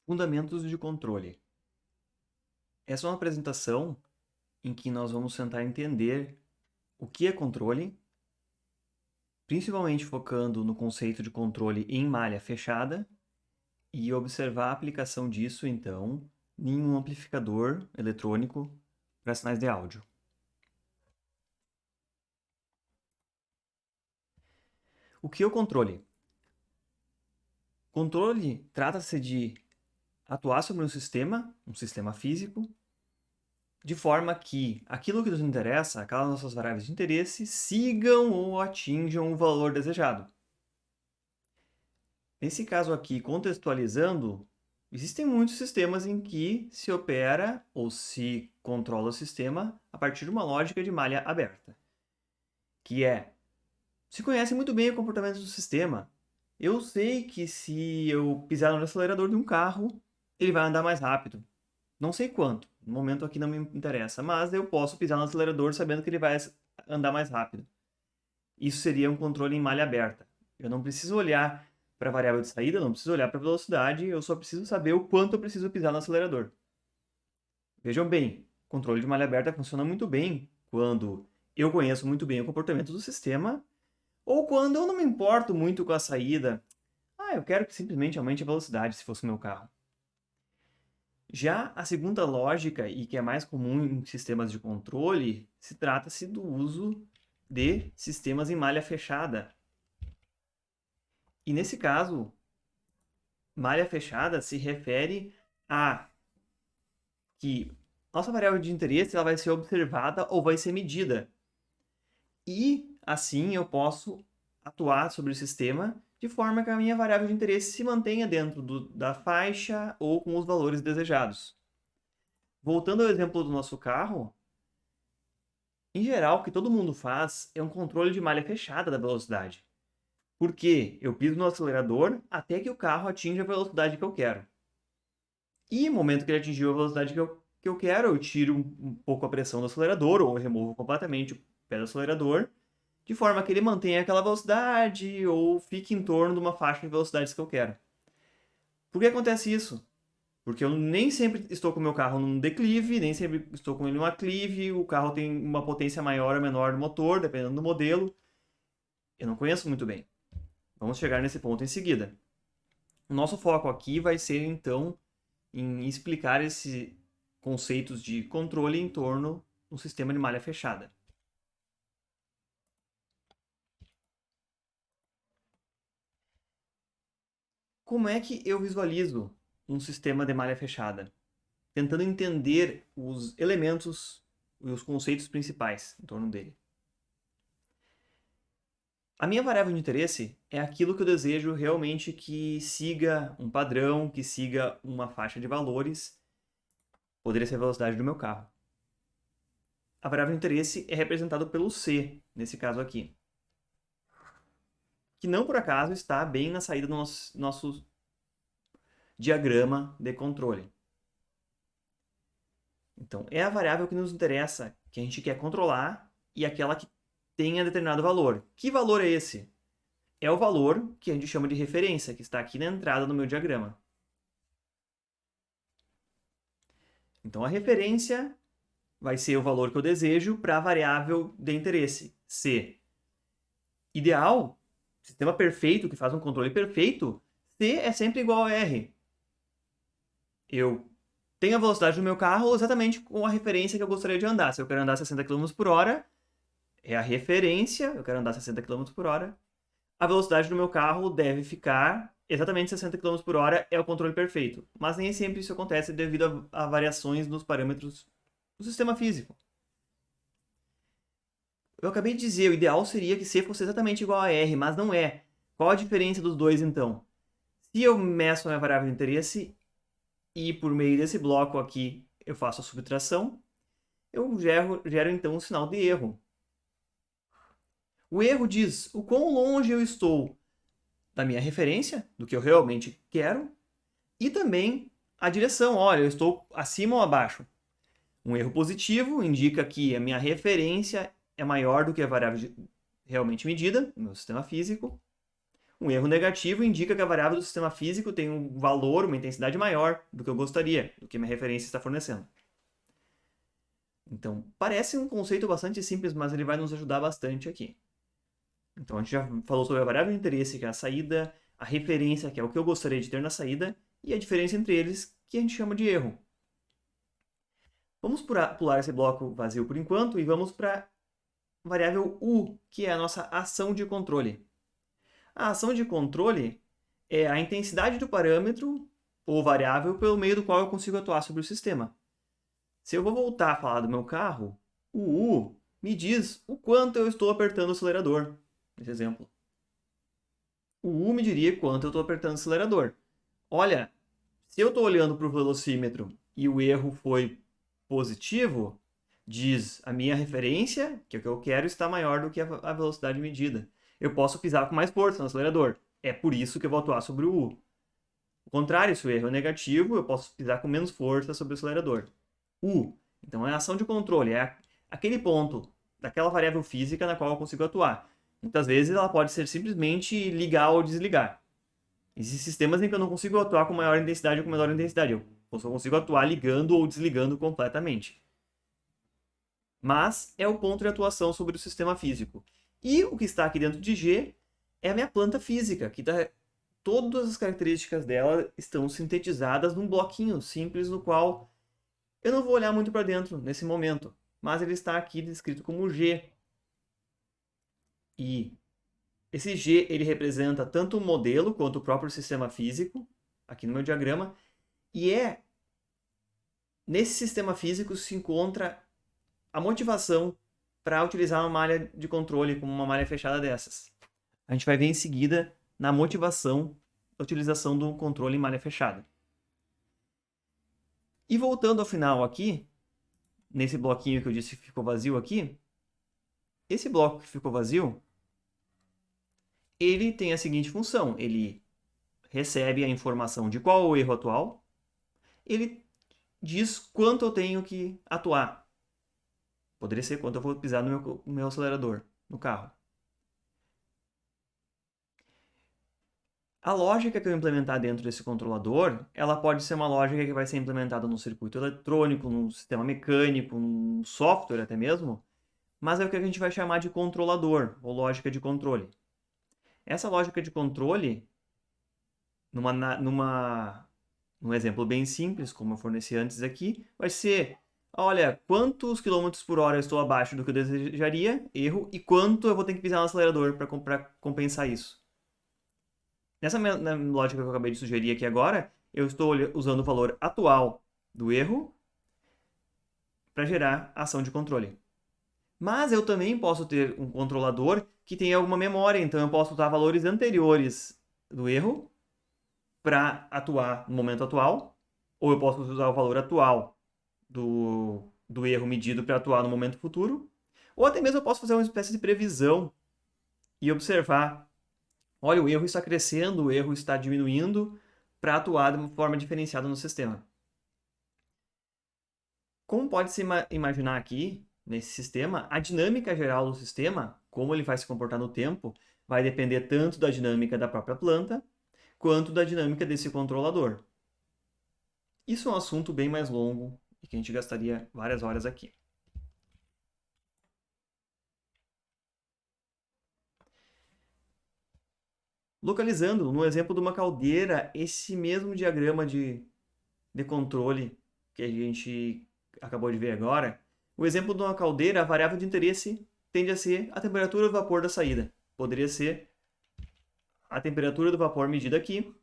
Fundamentos de controle. Essa é uma apresentação em que nós vamos tentar entender o que é controle, principalmente focando no conceito de controle em malha fechada e observar a aplicação disso, então, em um amplificador eletrônico para sinais de áudio. O que é o controle? Controle trata-se de atuar sobre um sistema físico, de forma que aquilo que nos interessa, aquelas nossas variáveis de interesse, sigam ou atinjam o valor desejado. Nesse caso aqui, contextualizando, existem muitos sistemas em que se opera ou se controla o sistema a partir de uma lógica de malha aberta, que é, se conhece muito bem o comportamento do sistema. Eu sei que se eu pisar no acelerador de um carro, ele vai andar mais rápido. Não sei quanto, no momento aqui não me interessa, mas eu posso pisar no acelerador sabendo que ele vai andar mais rápido. Isso seria um controle em malha aberta. Eu não preciso olhar para a variável de saída, eu não preciso olhar para a velocidade, eu só preciso saber o quanto eu preciso pisar no acelerador. Vejam bem, o controle de malha aberta funciona muito bem quando eu conheço muito bem o comportamento do sistema ou quando eu não me importo muito com a saída. Eu quero que simplesmente aumente a velocidade se fosse o meu carro. Já a segunda lógica, e que é mais comum em sistemas de controle, se trata-se do uso de sistemas em malha fechada. E nesse caso, malha fechada se refere a que nossa variável de interesse ela vai ser observada ou vai ser medida. E assim eu posso atuar sobre o sistema de forma que a minha variável de interesse se mantenha dentro da faixa ou com os valores desejados. Voltando ao exemplo do nosso carro, em geral, o que todo mundo faz é um controle de malha fechada da velocidade. Porque eu piso no acelerador até que o carro atinja a velocidade que eu quero. E no momento que ele atingiu a velocidade que eu quero, eu tiro um pouco a pressão do acelerador ou removo completamente o pé do acelerador, de forma que ele mantenha aquela velocidade ou fique em torno de uma faixa de velocidades que eu quero. Por que acontece isso? Porque eu nem sempre estou com o meu carro num declive, nem sempre estou com ele numa clive, o carro tem uma potência maior ou menor no motor, dependendo do modelo. Eu não conheço muito bem. Vamos chegar nesse ponto em seguida. O nosso foco aqui vai ser, então, em explicar esses conceitos de controle em torno de um sistema de malha fechada. Como é que eu visualizo um sistema de malha fechada? Tentando entender os elementos e os conceitos principais em torno dele. A minha variável de interesse é aquilo que eu desejo realmente que siga um padrão, que siga uma faixa de valores. Poderia ser a velocidade do meu carro. A variável de interesse é representada pelo C, nesse caso aqui. Que não por acaso está bem na saída do nosso diagrama de controle. Então, é a variável que nos interessa, que a gente quer controlar, e aquela que tenha determinado valor. Que valor é esse? É o valor que a gente chama de referência, que está aqui na entrada do meu diagrama. Então, a referência vai ser o valor que eu desejo para a variável de interesse, C. Ideal, sistema perfeito, que faz um controle perfeito, C é sempre igual a R. Eu tenho a velocidade do meu carro exatamente com a referência que eu gostaria de andar. Se eu quero andar 60 km por hora, é a referência, eu quero andar 60 km por hora. A velocidade do meu carro deve ficar exatamente 60 km por hora, é o controle perfeito. Mas nem sempre isso acontece devido a variações nos parâmetros do sistema físico. Eu acabei de dizer, o ideal seria que C fosse exatamente igual a R, mas não é. Qual a diferença dos dois, então? Se eu meço a minha variável de interesse e por meio desse bloco aqui eu faço a subtração, eu gero então um sinal de erro. O erro diz o quão longe eu estou da minha referência, do que eu realmente quero, e também a direção. Olha, eu estou acima ou abaixo. Um erro positivo indica que a minha referência é maior do que a variável realmente medida, no meu sistema físico. Um erro negativo indica que a variável do sistema físico tem um valor, uma intensidade maior do que eu gostaria, do que minha referência está fornecendo. Então, parece um conceito bastante simples, mas ele vai nos ajudar bastante aqui. Então, a gente já falou sobre a variável de interesse, que é a saída, a referência, que é o que eu gostaria de ter na saída, e a diferença entre eles, que a gente chama de erro. Vamos pular esse bloco vazio por enquanto e vamos para a variável U, que é a nossa ação de controle. A ação de controle é a intensidade do parâmetro ou variável pelo meio do qual eu consigo atuar sobre o sistema. Se eu vou voltar a falar do meu carro, o U me diz o quanto eu estou apertando o acelerador, nesse exemplo. O U me diria quanto eu estou apertando o acelerador. Olha, se eu estou olhando para o velocímetro e o erro foi positivo, diz a minha referência, que é o que eu quero, está maior do que a velocidade medida. Eu posso pisar com mais força no acelerador. É por isso que eu vou atuar sobre o U. O contrário, se o erro é negativo, eu posso pisar com menos força sobre o acelerador. U. Então é a ação de controle, é aquele ponto daquela variável física na qual eu consigo atuar. Muitas vezes ela pode ser simplesmente ligar ou desligar. Existem sistemas em que eu não consigo atuar com maior intensidade ou com menor intensidade. Eu só consigo atuar ligando ou desligando completamente. Mas é o ponto de atuação sobre o sistema físico. E o que está aqui dentro de G é a minha planta física, que todas as características dela estão sintetizadas num bloquinho simples no qual eu não vou olhar muito para dentro nesse momento, mas ele está aqui descrito como G. E esse G ele representa tanto o modelo quanto o próprio sistema físico, aqui no meu diagrama, e nesse sistema físico se encontra a motivação para utilizar uma malha de controle como uma malha fechada dessas. A gente vai ver em seguida na motivação da utilização do controle em malha fechada. E voltando ao final aqui, nesse bloquinho que eu disse que ficou vazio aqui, esse bloco que ficou vazio, ele tem a seguinte função, ele recebe a informação de qual é o erro atual, ele diz quanto eu tenho que atuar. Poderia ser quanto eu vou pisar no meu acelerador, no carro. A lógica que eu implementar dentro desse controlador, ela pode ser uma lógica que vai ser implementada no circuito eletrônico, no sistema mecânico, no software até mesmo, mas é o que a gente vai chamar de controlador, ou lógica de controle. Essa lógica de controle, num exemplo bem simples, como eu forneci antes aqui, vai ser, olha, quantos quilômetros por hora eu estou abaixo do que eu desejaria, erro, e quanto eu vou ter que pisar no acelerador para compensar isso. Nessa lógica que eu acabei de sugerir aqui agora, eu estou usando o valor atual do erro para gerar ação de controle. Mas eu também posso ter um controlador que tem alguma memória, então eu posso usar valores anteriores do erro para atuar no momento atual, ou eu posso usar o valor atual do erro medido para atuar no momento futuro, ou até mesmo eu posso fazer uma espécie de previsão e observar, olha, o erro está crescendo, o erro está diminuindo, para atuar de uma forma diferenciada no sistema. Como pode se imaginar aqui, nesse sistema, a dinâmica geral do sistema, como ele vai se comportar no tempo, vai depender tanto da dinâmica da própria planta, quanto da dinâmica desse controlador. Isso é um assunto bem mais longo e que a gente gastaria várias horas aqui. Localizando, no exemplo de uma caldeira, esse mesmo diagrama de controle que a gente acabou de ver agora, o exemplo de uma caldeira, a variável de interesse tende a ser a temperatura do vapor da saída. Poderia ser a temperatura do vapor medida aqui.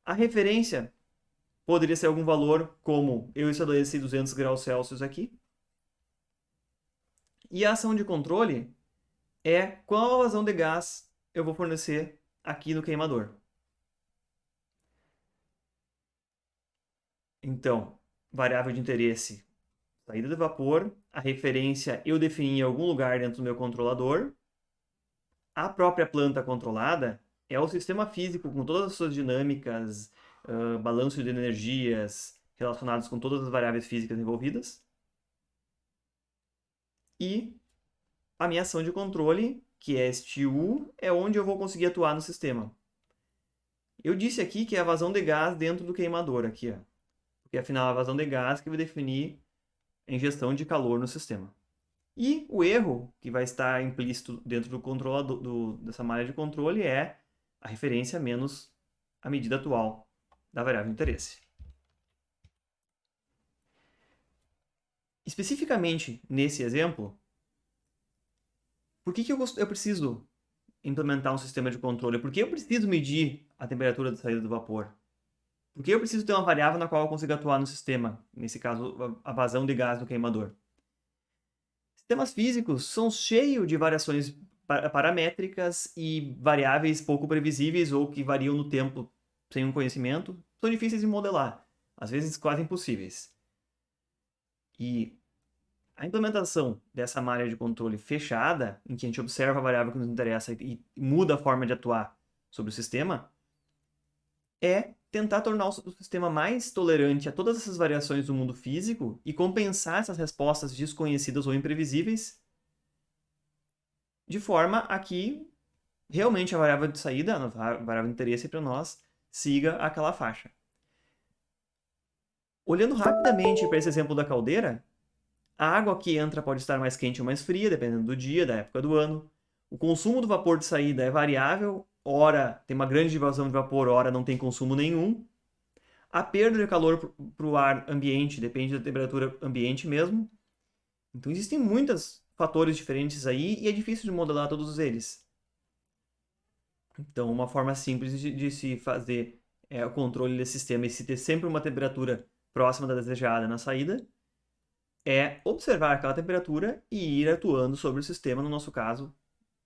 A referência poderia ser algum valor como eu estabeleci 200 graus Celsius aqui. E a ação de controle é qual vazão de gás eu vou fornecer aqui no queimador. Então, variável de interesse, saída do vapor, a referência eu defini em algum lugar dentro do meu controlador. A própria planta controlada é o sistema físico com todas as suas dinâmicas, balanço de energias relacionados com todas as variáveis físicas envolvidas. E a minha ação de controle que é este U, é onde eu vou conseguir atuar no sistema. Eu disse aqui que é a vazão de gás dentro do queimador, aqui, ó. Porque afinal é a vazão de gás que vai definir a injeção de calor no sistema. E o erro que vai estar implícito dentro do controlador, dessa malha de controle é a referência menos a medida atual da variável de interesse. Especificamente nesse exemplo, por que eu preciso implementar um sistema de controle? Por que eu preciso medir a temperatura de saída do vapor? Por que eu preciso ter uma variável na qual eu consiga atuar no sistema? Nesse caso, a vazão de gás no queimador. Sistemas físicos são cheios de variações paramétricas e variáveis pouco previsíveis ou que variam no tempo sem um conhecimento. São difíceis de modelar, às vezes quase impossíveis. E a implementação dessa malha de controle fechada, em que a gente observa a variável que nos interessa e muda a forma de atuar sobre o sistema, é tentar tornar o sistema mais tolerante a todas essas variações do mundo físico e compensar essas respostas desconhecidas ou imprevisíveis de forma a que realmente a variável de saída, a variável de interesse para nós, siga aquela faixa. Olhando rapidamente para esse exemplo da caldeira, a água que entra pode estar mais quente ou mais fria, dependendo do dia, da época do ano. O consumo do vapor de saída é variável, ora tem uma grande evasão de vapor, ora não tem consumo nenhum. A perda de calor para o ar ambiente depende da temperatura ambiente mesmo. Então existem muitos fatores diferentes aí e é difícil de modelar todos eles. Então uma forma simples de se fazer o controle desse sistema e se ter sempre uma temperatura próxima da desejada na saída é observar aquela temperatura e ir atuando sobre o sistema, no nosso caso,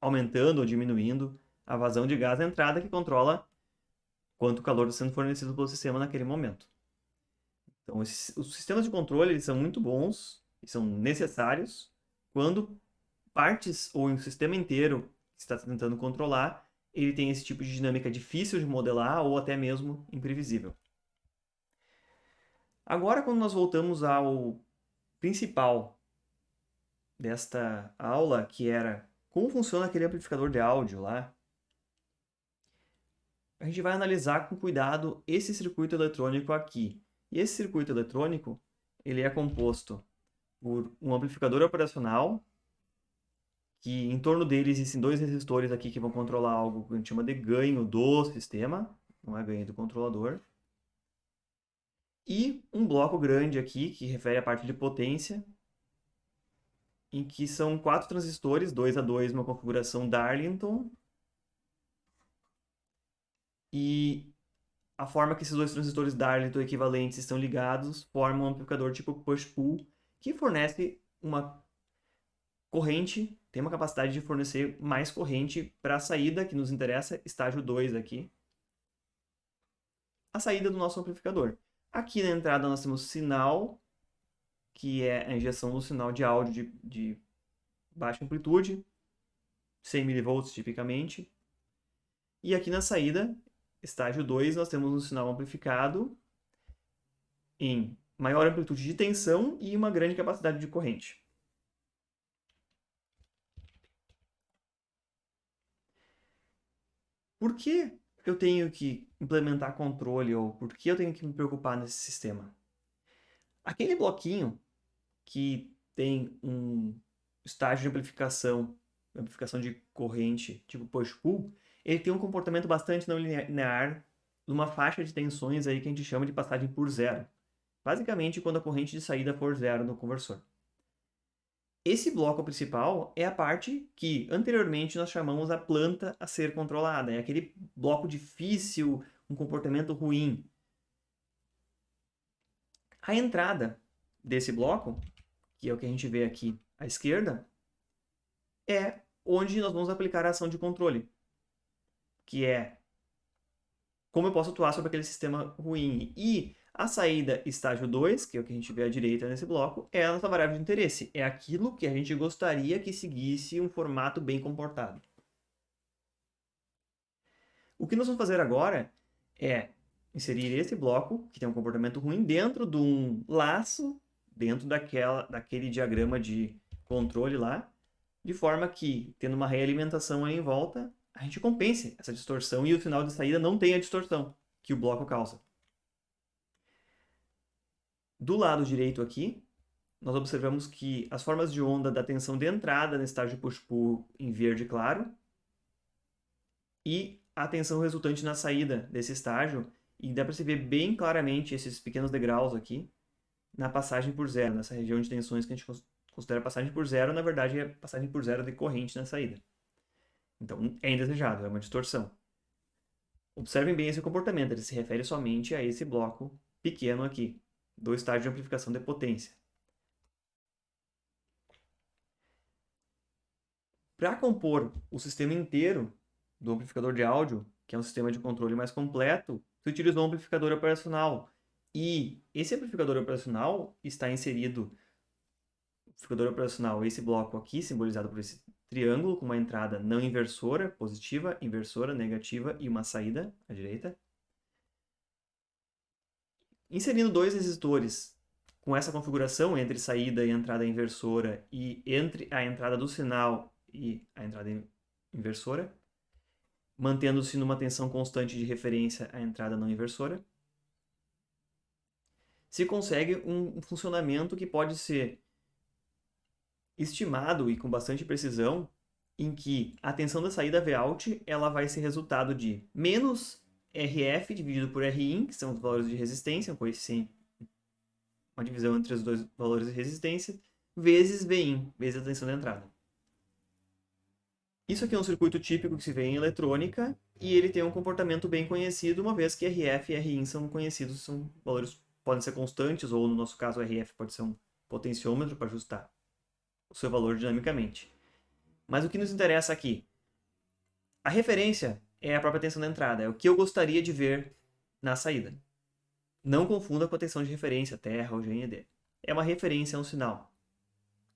aumentando ou diminuindo a vazão de gás na entrada que controla quanto calor está sendo fornecido pelo sistema naquele momento. Então, os sistemas de controle eles são muito bons e são necessários quando partes ou um sistema inteiro que está tentando controlar, ele tem esse tipo de dinâmica difícil de modelar ou até mesmo imprevisível. Agora, quando nós voltamos ao principal desta aula, que era como funciona aquele amplificador de áudio lá, a gente vai analisar com cuidado esse circuito eletrônico aqui. E esse circuito eletrônico, ele é composto por um amplificador operacional, que em torno dele existem dois resistores aqui que vão controlar algo que a gente chama de ganho do sistema, não é ganho do controlador. E um bloco grande aqui, que refere à parte de potência, em que são 4 transistores, 2 a 2, uma configuração Darlington. E a forma que esses dois transistores Darlington equivalentes estão ligados forma um amplificador tipo push-pull, que fornece uma corrente, tem uma capacidade de fornecer mais corrente para a saída, que nos interessa, estágio 2 aqui, a saída do nosso amplificador. Aqui na entrada nós temos sinal, que é a injeção do sinal de áudio de baixa amplitude, 100 mV tipicamente. E aqui na saída, estágio 2, nós temos um sinal amplificado em maior amplitude de tensão e uma grande capacidade de corrente. Por que eu tenho que implementar controle ou por que eu tenho que me preocupar nesse sistema? Aquele bloquinho que tem um estágio de amplificação de corrente tipo push-pull, ele tem um comportamento bastante não linear numa faixa de tensões aí que a gente chama de passagem por zero. Basicamente, quando a corrente de saída for zero no conversor. Esse bloco principal é a parte que anteriormente nós chamamos a planta a ser controlada. É aquele bloco difícil, um comportamento ruim. A entrada desse bloco, que é o que a gente vê aqui à esquerda, é onde nós vamos aplicar a ação de controle, que é como eu posso atuar sobre aquele sistema ruim. E a saída estágio 2, que é o que a gente vê à direita nesse bloco, é a nossa variável de interesse. É aquilo que a gente gostaria que seguisse um formato bem comportado. O que nós vamos fazer agora é inserir esse bloco, que tem um comportamento ruim, dentro de um laço, dentro daquele diagrama de controle lá, de forma que, tendo uma realimentação aí em volta, a gente compense essa distorção e o sinal de saída não tenha a distorção que o bloco causa. Do lado direito aqui, nós observamos que as formas de onda da tensão de entrada no estágio push-pull em verde claro e a tensão resultante na saída desse estágio, e dá para se ver bem claramente esses pequenos degraus aqui na passagem por zero, nessa região de tensões que a gente considera passagem por zero, na verdade é passagem por zero de corrente na saída. Então é indesejado, é uma distorção. Observem bem esse comportamento, ele se refere somente a esse bloco pequeno aqui, do estágio de amplificação de potência. Para compor o sistema inteiro do amplificador de áudio, que é um sistema de controle mais completo, se utilizou um amplificador operacional. E esse amplificador operacional está inserido, amplificador operacional, esse bloco aqui, simbolizado por esse triângulo, com uma entrada não inversora, positiva, inversora, negativa e uma saída à direita. Inserindo dois resistores com essa configuração entre saída e entrada inversora e entre a entrada do sinal e a entrada inversora, mantendo-se numa tensão constante de referência à entrada não inversora, se consegue um funcionamento que pode ser estimado e com bastante precisão, em que a tensão da saída Vout ela vai ser resultado de menos RF dividido por Rin, que são os valores de resistência, um coeficiente, uma divisão entre os dois valores de resistência, vezes Vin, vezes a tensão da entrada. Isso aqui é um circuito típico que se vê em eletrônica e ele tem um comportamento bem conhecido, uma vez que RF e Rin são conhecidos, são valores podem ser constantes, ou no nosso caso o RF pode ser um potenciômetro para ajustar o seu valor dinamicamente. Mas o que nos interessa aqui? A referência é a própria tensão da entrada, é o que eu gostaria de ver na saída. Não confunda com a tensão de referência, terra ou GND. É uma referência, é um sinal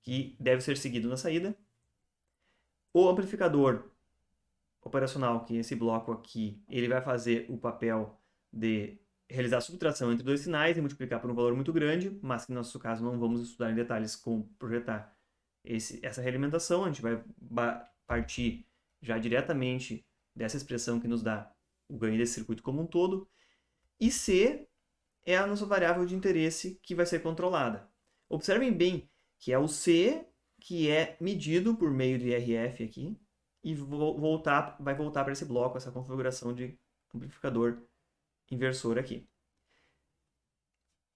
que deve ser seguido na saída. O amplificador operacional, que é esse bloco aqui, ele vai fazer o papel de realizar a subtração entre dois sinais e multiplicar por um valor muito grande, mas que no nosso caso não vamos estudar em detalhes como projetar essa realimentação. A gente vai partir já diretamente dessa expressão que nos dá o ganho desse circuito como um todo. E C é a nossa variável de interesse que vai ser controlada. Observem bem que é o C que é medido por meio de RF aqui e vai voltar para esse bloco, essa configuração de amplificador inversor aqui.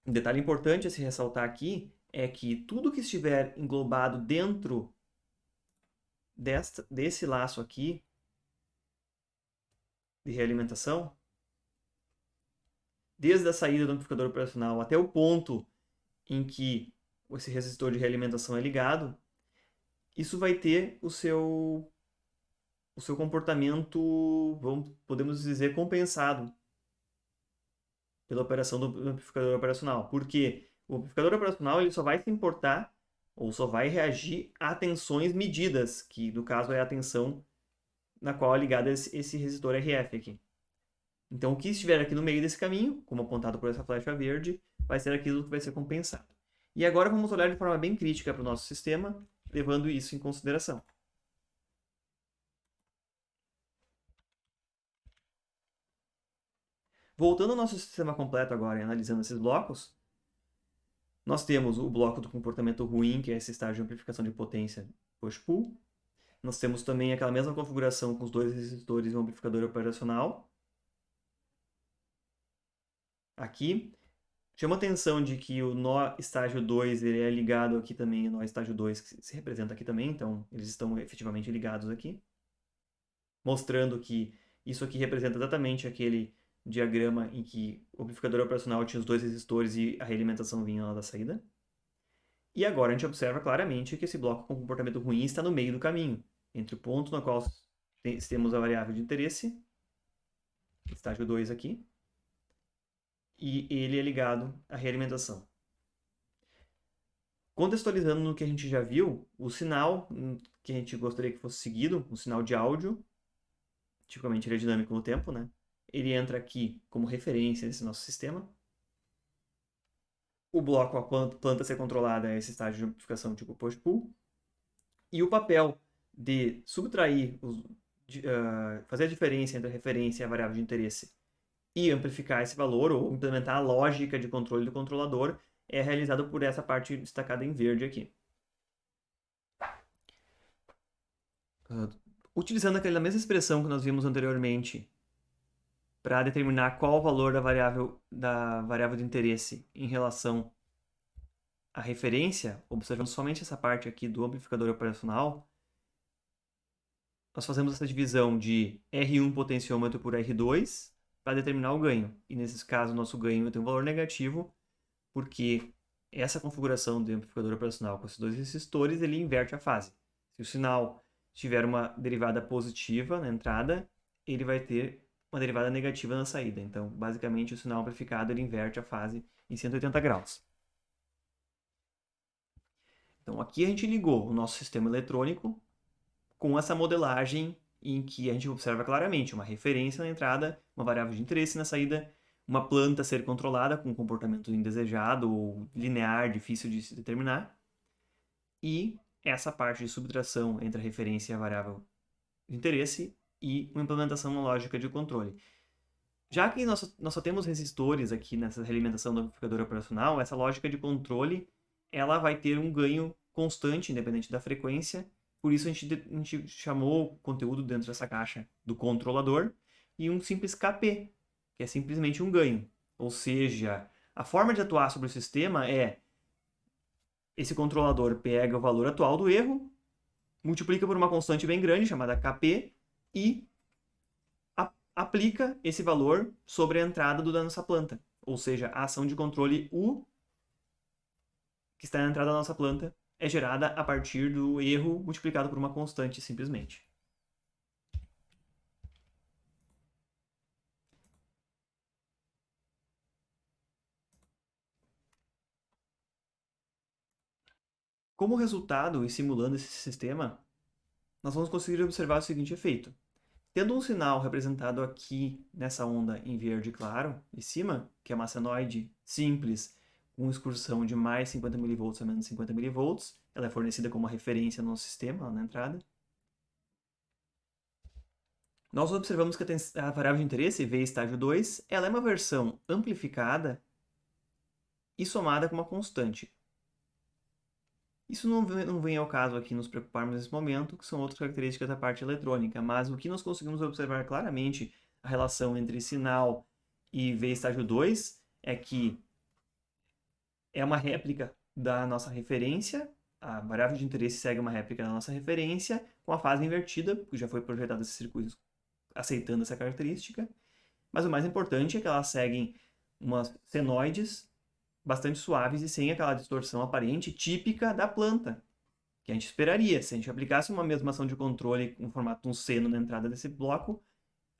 Um detalhe importante a se ressaltar aqui é que tudo que estiver englobado dentro desse laço aqui de realimentação, desde a saída do amplificador operacional até o ponto em que esse resistor de realimentação é ligado, isso vai ter o seu comportamento, podemos dizer, compensado pela operação do amplificador operacional. Porque o amplificador operacional ele só vai se importar ou só vai reagir a tensões medidas, que no caso é a tensão na qual é ligado esse resistor RF aqui. Então, o que estiver aqui no meio desse caminho, como apontado por essa flecha verde, vai ser aquilo que vai ser compensado. E agora vamos olhar de forma bem crítica para o nosso sistema, levando isso em consideração. Voltando ao nosso sistema completo agora e analisando esses blocos, nós temos o bloco do comportamento ruim, que é esse estágio de amplificação de potência push-pull. Nós temos também aquela mesma configuração com os dois resistores e um amplificador operacional. Aqui. Chama a atenção de que o nó estágio 2 ele é ligado aqui também, o nó estágio 2 que se representa aqui também, então eles estão efetivamente ligados aqui. Mostrando que isso aqui representa exatamente aquele diagrama em que o amplificador operacional tinha os dois resistores e a realimentação vinha lá da saída. E agora a gente observa claramente que esse bloco com comportamento ruim está no meio do caminho, entre o ponto no qual temos a variável de interesse, estágio 2 aqui, e ele é ligado à realimentação. Contextualizando no que a gente já viu, o sinal que a gente gostaria que fosse seguido, o sinal de áudio, tipicamente ele é dinâmico no tempo, né? Ele entra aqui como referência nesse nosso sistema. O bloco, a planta ser controlada, é esse estágio de amplificação tipo push-pull. E o papel de subtrair, fazer a diferença entre a referência e a variável de interesse e amplificar esse valor, ou implementar a lógica de controle do controlador, é realizado por essa parte destacada em verde aqui. Utilizando aquela mesma expressão que nós vimos anteriormente para determinar qual o valor da variável de interesse em relação à referência, observando somente essa parte aqui do amplificador operacional, nós fazemos essa divisão de R1 potenciômetro por R2 para determinar o ganho. E nesse caso, o nosso ganho tem um valor negativo, porque essa configuração do amplificador operacional com esses dois resistores, ele inverte a fase. Se o sinal tiver uma derivada positiva na entrada, ele vai ter uma derivada negativa na saída. Então, basicamente, o sinal amplificado ele inverte a fase em 180 graus. Então, aqui a gente ligou o nosso sistema eletrônico com essa modelagem em que a gente observa claramente uma referência na entrada, uma variável de interesse na saída, uma planta ser controlada com um comportamento indesejado ou linear, difícil de se determinar, e essa parte de subtração entre a referência e a variável de interesse e uma implementação na lógica de controle. Já que nós só temos resistores aqui nessa realimentação do amplificador operacional, essa lógica de controle ela vai ter um ganho constante, independente da frequência. Por isso a gente chamou o conteúdo dentro dessa caixa do controlador e um simples KP, que é simplesmente um ganho. Ou seja, a forma de atuar sobre o sistema é esse controlador pega o valor atual do erro, multiplica por uma constante bem grande, chamada KP, e aplica esse valor sobre a entrada da nossa planta. Ou seja, a ação de controle U, que está na entrada da nossa planta, é gerada a partir do erro multiplicado por uma constante, simplesmente. Como resultado, e simulando esse sistema, nós vamos conseguir observar o seguinte efeito. Tendo um sinal representado aqui nessa onda em verde claro, em cima, que é uma senoide simples, com excursão de mais 50 mV a menos 50 mV, ela é fornecida como uma referência no nosso sistema, lá na entrada. Nós observamos que a variável de interesse, V estágio 2, ela é uma versão amplificada e somada com uma constante. Isso não vem ao caso aqui nos preocuparmos nesse momento, que são outras características da parte eletrônica, mas o que nós conseguimos observar claramente a relação entre sinal e V estágio 2 é que é uma réplica da nossa referência, a variável de interesse segue uma réplica da nossa referência com a fase invertida, porque já foi projetado esses circuitos aceitando essa característica, mas o mais importante é que elas seguem umas senoides bastante suaves e sem aquela distorção aparente típica da planta, que a gente esperaria. Se a gente aplicasse uma mesma ação de controle com formato um seno na entrada desse bloco,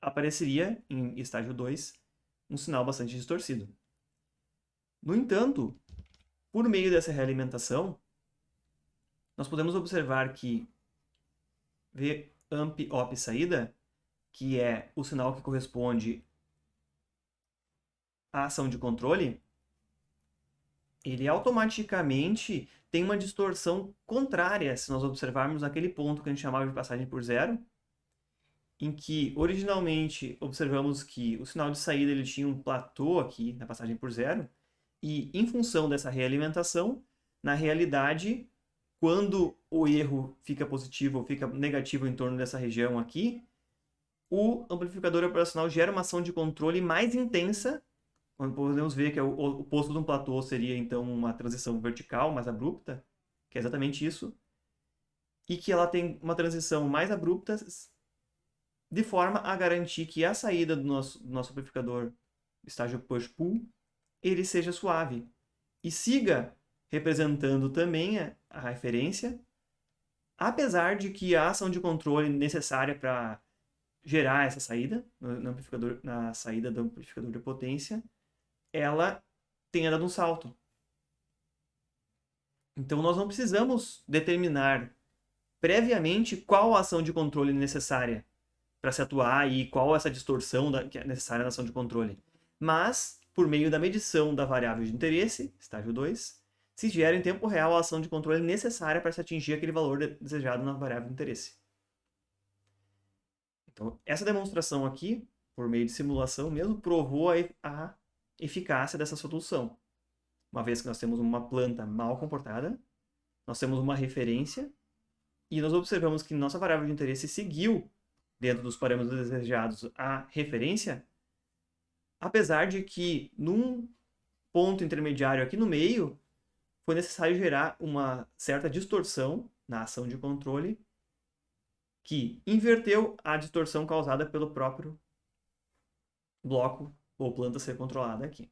apareceria, em estágio 2, um sinal bastante distorcido. No entanto, por meio dessa realimentação, nós podemos observar que Vamp-Op saída, que é o sinal que corresponde à ação de controle, ele automaticamente tem uma distorção contrária se nós observarmos aquele ponto que a gente chamava de passagem por zero, em que originalmente observamos que o sinal de saída ele tinha um platô aqui na passagem por zero, e em função dessa realimentação, na realidade, quando o erro fica positivo ou fica negativo em torno dessa região aqui, o amplificador operacional gera uma ação de controle mais intensa. Podemos ver que o oposto de um platô seria, então, uma transição vertical mais abrupta, que é exatamente isso, e que ela tem uma transição mais abrupta de forma a garantir que a saída do nosso amplificador estágio push-pull ele seja suave e siga representando também a referência, apesar de que a ação de controle necessária para gerar essa saída na saída do amplificador de potência ela tenha dado um salto. Então, nós não precisamos determinar previamente qual a ação de controle necessária para se atuar e qual essa distorção que é necessária na ação de controle. Mas, por meio da medição da variável de interesse, estágio 2, se gera em tempo real a ação de controle necessária para se atingir aquele valor desejado na variável de interesse. Então, essa demonstração aqui, por meio de simulação mesmo, provou a eficácia dessa solução. Uma vez que nós temos uma planta mal comportada, nós temos uma referência e nós observamos que nossa variável de interesse seguiu, dentro dos parâmetros desejados, a referência, apesar de que, num ponto intermediário aqui no meio, foi necessário gerar uma certa distorção na ação de controle que inverteu a distorção causada pelo próprio bloco ou planta ser controlada aqui.